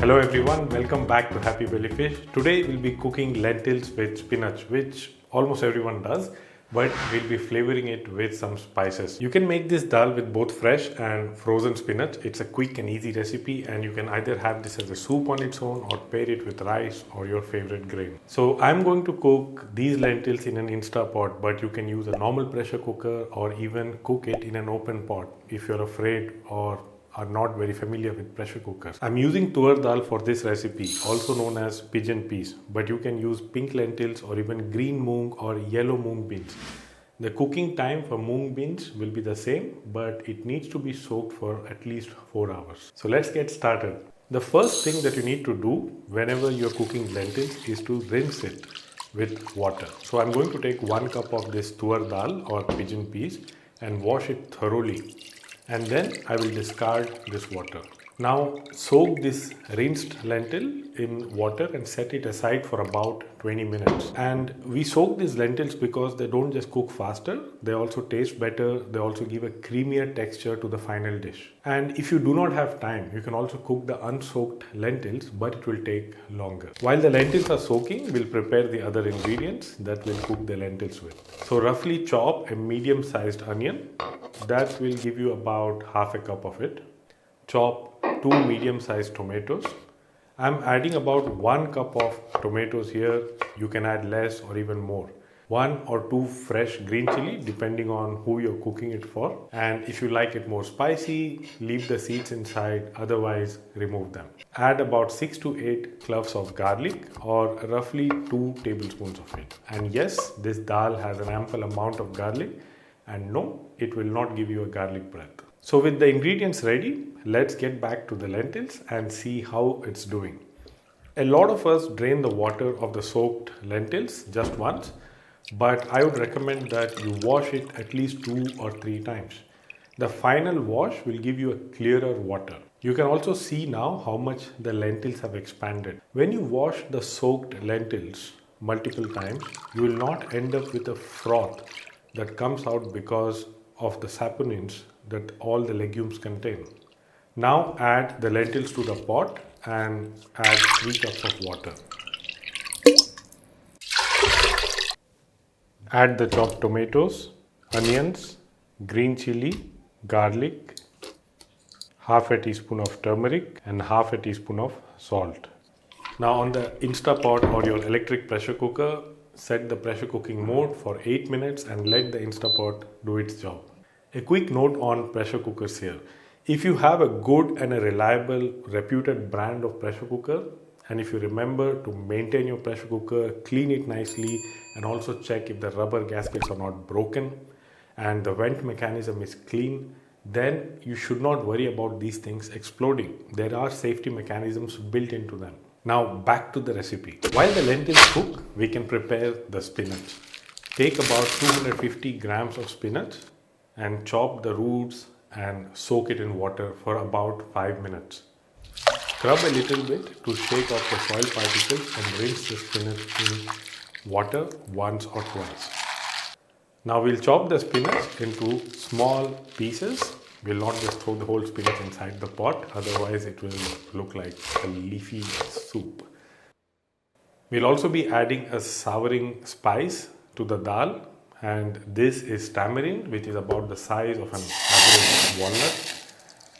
Hello everyone, welcome back to Happy Bellyfish. Today we'll be cooking lentils with spinach, which almost everyone does, but we'll be flavoring it with some spices. You can make this dal with both fresh and frozen spinach. It's a quick and easy recipe, and you can either have this as a soup on its own or pair it with rice or your favorite grain. So I'm going to cook these lentils in an Instapot, but you can use a normal pressure cooker or even cook it in an open pot if you're afraid or are not very familiar with pressure cookers. I'm using tur dal for this recipe, also known as pigeon peas, but you can use pink lentils or even green moong or yellow moong beans. The cooking time for moong beans will be the same, but it needs to be soaked for at least 4 hours. So let's get started. The first thing that you need to do whenever you're cooking lentils is to rinse it with water. So I'm going to take 1 cup of this tur dal or pigeon peas and wash it thoroughly. And then I will discard this water. Now soak this rinsed lentil in water and set it aside for about 20 minutes. And we soak these lentils because they don't just cook faster, they also taste better, they also give a creamier texture to the final dish. And if you do not have time, you can also cook the unsoaked lentils, but it will take longer. While the lentils are soaking, we'll prepare the other ingredients that we'll cook the lentils with. So roughly chop a medium-sized onion. That will give you about half a cup of it. Chop 2 medium-sized tomatoes. I'm adding about 1 cup of tomatoes here. You can add less or even more. 1 or 2 fresh green chili depending on who you're cooking it for. And if you like it more spicy, leave the seeds inside, otherwise remove them. Add about 6 to 8 cloves of garlic or roughly 2 tablespoons of it. And yes, this dal has an ample amount of garlic. And no, it will not give you a garlic breath. So with the ingredients ready, let's get back to the lentils and see how it's doing. A lot of us drain the water of the soaked lentils just once, but I would recommend that you wash it at least 2 or 3 times. The final wash will give you a clearer water. You can also see now how much the lentils have expanded. When you wash the soaked lentils multiple times, you will not end up with a froth that comes out because of the saponins that all the legumes contain. Now add the lentils to the pot and add 3 cups of water. Add the chopped tomatoes, onions, green chili, garlic, half a teaspoon of turmeric and half a teaspoon of salt. Now on the Instapot or your electric pressure cooker, set the pressure cooking mode for 8 minutes and let the Instapot do its job. A quick note on pressure cookers here. If you have a good and a reliable, reputed brand of pressure cooker, and if you remember to maintain your pressure cooker, clean it nicely, and also check if the rubber gaskets are not broken and the vent mechanism is clean, then you should not worry about these things exploding. There are safety mechanisms built into them. Now back to the recipe. While the lentils cook, we can prepare the spinach. Take about 250 grams of spinach and chop the roots and soak it in water for about 5 minutes. Scrub a little bit to shake off the soil particles and rinse the spinach in water once or twice. Now we'll chop the spinach into small pieces. We'll not just throw the whole spinach inside the pot, otherwise it will look like a leafy soup. We'll also be adding a souring spice to the dal, and this is tamarind, which is about the size of an average walnut.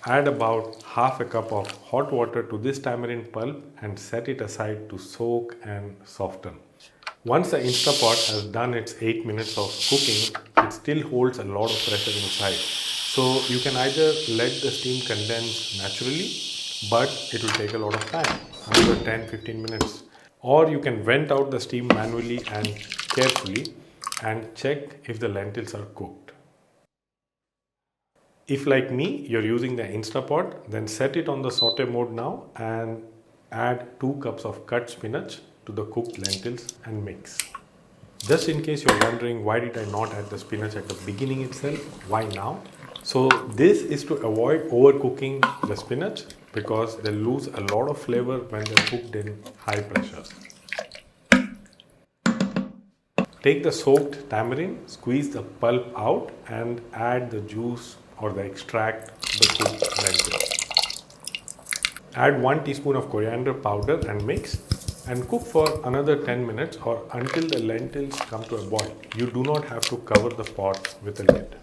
Add about half a cup of hot water to this tamarind pulp and set it aside to soak and soften. Once the Instapot has done its 8 minutes of cooking, it still holds a lot of pressure inside. So you can either let the steam condense naturally, but it will take a lot of time, another 10-15 minutes. Or you can vent out the steam manually and carefully and check if the lentils are cooked. If like me, you're using the Instapot, then set it on the saute mode now and add 2 cups of cut spinach to the cooked lentils and mix. Just in case you're wondering why did I not add the spinach at the beginning itself, why now? So this is to avoid overcooking the spinach because they lose a lot of flavor when they're cooked in high pressure. Take the soaked tamarind, squeeze the pulp out and add the juice or the extract to the cooked lentil. Add 1 teaspoon of coriander powder and mix, and cook for another 10 minutes or until the lentils come to a boil. You do not have to cover the pot with a lid.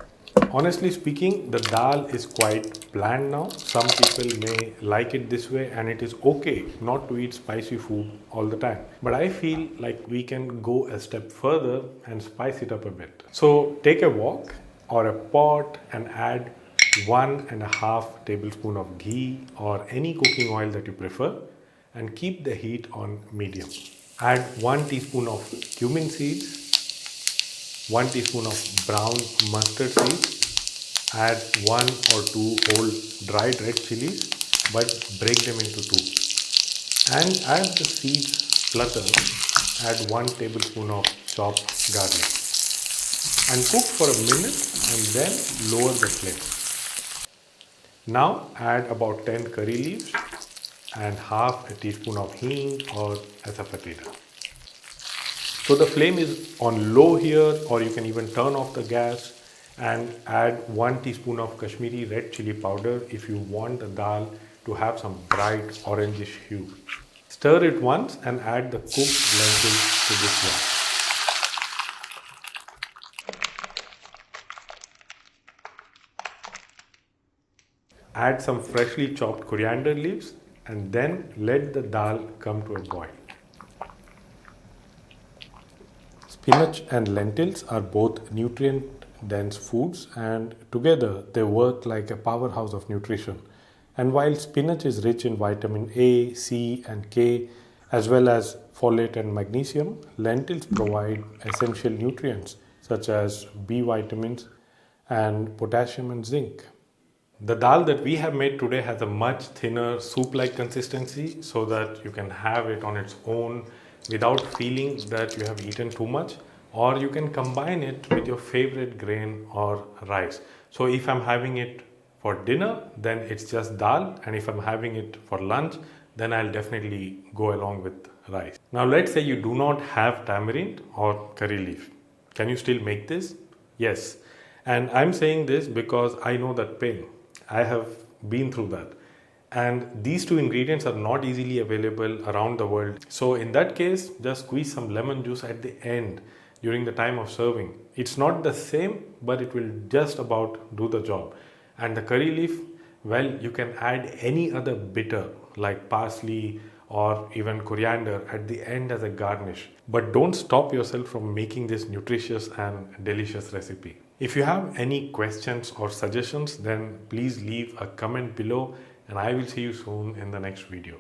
Honestly speaking, the dal is quite bland now. Some people may like it this way, and it is okay not to eat spicy food all the time. But I feel like we can go a step further and spice it up a bit. So take a wok or a pot and add 1.5 tablespoon of ghee or any cooking oil that you prefer, and keep the heat on medium. Add 1 teaspoon of cumin seeds, 1 teaspoon of brown mustard seeds, add 1 or 2 whole dried red chilies, but break them into 2. And as the seeds splutter, add 1 tablespoon of chopped garlic. And cook for a minute and then lower the flame. Now add about 10 curry leaves and half a teaspoon of hing or asafoetida. So the flame is on low here, or you can even turn off the gas, and add 1 teaspoon of Kashmiri red chili powder if you want the dal to have some bright orangish hue. Stir it once and add the cooked lentils to this one. Add some freshly chopped coriander leaves and then let the dal come to a boil. Spinach and lentils are both nutrient-dense foods, and together they work like a powerhouse of nutrition. And while spinach is rich in vitamin A, C and K, as well as folate and magnesium, lentils provide essential nutrients such as B vitamins and potassium and zinc. The dal that we have made today has a much thinner soup-like consistency, so that you can have it on its own without feeling that you have eaten too much, or you can combine it with your favorite grain or rice. So if I'm having it for dinner, then it's just dal, and if I'm having it for lunch, then I'll definitely go along with rice. Now let's say you do not have tamarind or curry leaf. Can you still make this? Yes. And I'm saying this because I know that pain. I have been through that. And these two ingredients are not easily available around the world. So in that case, just squeeze some lemon juice at the end during the time of serving. It's not the same, but it will just about do the job. And the curry leaf, well, you can add any other bitter like parsley or even coriander at the end as a garnish. But don't stop yourself from making this nutritious and delicious recipe. If you have any questions or suggestions, then please leave a comment below, and I will see you soon in the next video.